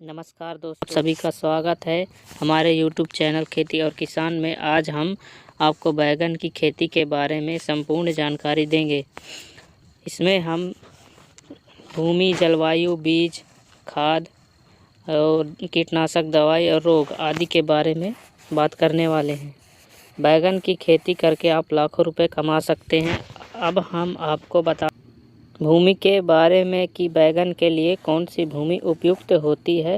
नमस्कार दोस्तों, सभी का स्वागत है हमारे YouTube चैनल खेती और किसान में। आज हम आपको बैगन की खेती के बारे में संपूर्ण जानकारी देंगे। इसमें हम भूमि, जलवायु, बीज, खाद और कीटनाशक दवाई और रोग आदि के बारे में बात करने वाले हैं। बैगन की खेती करके आप लाखों रुपए कमा सकते हैं। अब हम आपको बता भूमि के बारे में कि बैगन के लिए कौन सी भूमि उपयुक्त होती है।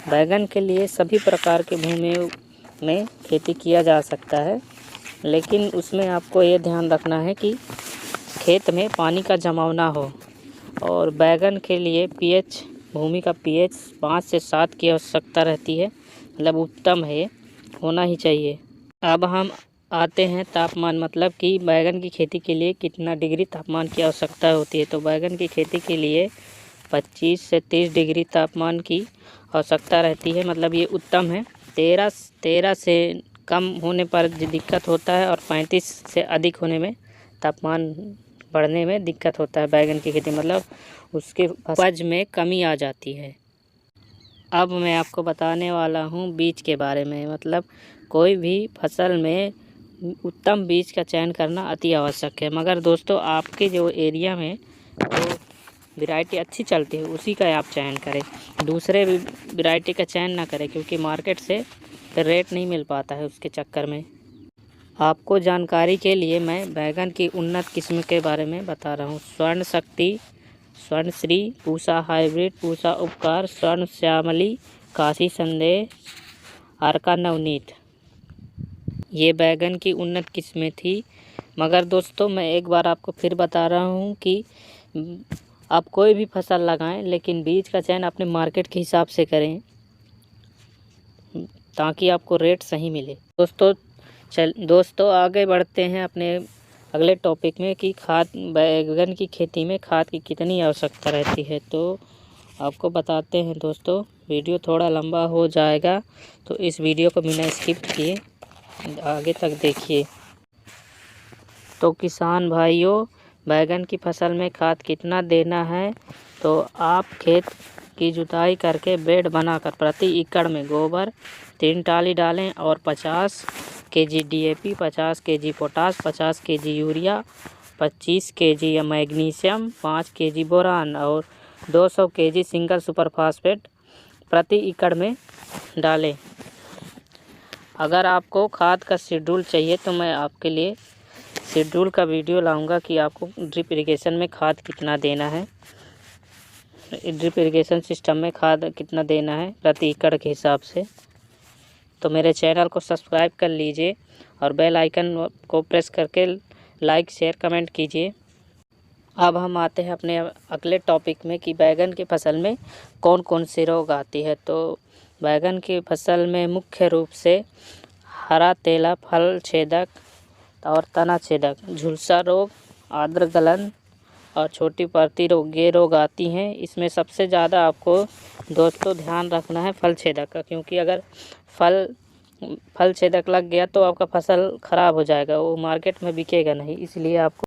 बैगन के लिए सभी प्रकार के भूमि में खेती किया जा सकता है, लेकिन उसमें आपको ये ध्यान रखना है कि खेत में पानी का जमाव ना हो। और बैगन के लिए भूमि का pH 5 से 7 की आवश्यकता रहती है, मतलब उत्तम है, होना ही चाहिए। अब हम आते हैं तापमान, मतलब कि बैगन की खेती के लिए कितना डिग्री तापमान की आवश्यकता होती है। तो बैगन की खेती के लिए 25 से 30 डिग्री तापमान की आवश्यकता रहती है, मतलब ये उत्तम है। 13 से कम होने पर दिक्कत होता है और 35 से अधिक होने में तापमान बढ़ने में दिक्कत होता है। बैगन की खेती मतलब उसके उपज में कमी आ जाती है। अब मैं आपको बताने वाला हूँ बीज के बारे में, मतलब कोई भी फसल में उत्तम बीज का चयन करना अति आवश्यक है। मगर दोस्तों, आपके जो एरिया में जो वैरायटी अच्छी चलती है उसी का आप चयन करें, दूसरे वैरायटी का चयन ना करें, क्योंकि मार्केट से रेट नहीं मिल पाता है उसके चक्कर में। आपको जानकारी के लिए मैं बैगन की उन्नत किस्म के बारे में बता रहा हूँ। स्वर्ण शक्ति, स्वर्ण श्री, पूसा हाइब्रिड, पूसा उपकार, स्वर्ण श्यामली, काशी संदेश, अर्का नवनीत, ये बैगन की उन्नत किस्में थी। मगर दोस्तों, मैं एक बार आपको फिर बता रहा हूँ कि आप कोई भी फसल लगाएं, लेकिन बीज का चयन अपने मार्केट के हिसाब से करें, ताकि आपको रेट सही मिले। दोस्तों आगे बढ़ते हैं अपने अगले टॉपिक में कि बैगन की खेती में खाद की कितनी आवश्यकता रहती है। तो आपको बताते हैं दोस्तों, वीडियो थोड़ा लंबा हो जाएगा, तो इस वीडियो को बिना स्किप किए आगे तक देखिए। तो किसान भाइयों, बैगन की फसल में खाद कितना देना है, तो आप खेत की जुताई करके बेड बनाकर प्रति एकड़ में गोबर 3 टाली डालें और 50 kg DAP, 50 kg potash, 50 kg urea, 25 kg magnesium, 5 kg boron और 200 kg सिंगल सुपर फास्फेट प्रति एकड़ में डालें। अगर आपको खाद का शेड्यूल चाहिए तो मैं आपके लिए शेड्यूल का वीडियो लाऊंगा कि आपको ड्रिप इरिगेशन में खाद कितना देना है, ड्रिप इरिगेशन सिस्टम में खाद कितना देना है प्रति एकड़ के हिसाब से। तो मेरे चैनल को सब्सक्राइब कर लीजिए और बेल आइकन को प्रेस करके लाइक, शेयर, कमेंट कीजिए। अब हम आते हैं अपने अगले टॉपिक में कि बैगन की फसल में कौन कौन से रोग आती है। तो बैगन की फसल में मुख्य रूप से हरा तेला, फल छेदक और तना छेदक, झुलसा रोग, आद्र गलन और छोटी पत्ती रोग, ये रोग आती हैं। इसमें सबसे ज़्यादा आपको दोस्तों ध्यान रखना है फल छेदक का, क्योंकि अगर फल छेदक लग गया तो आपका फसल ख़राब हो जाएगा, वो मार्केट में बिकेगा नहीं। इसलिए आपको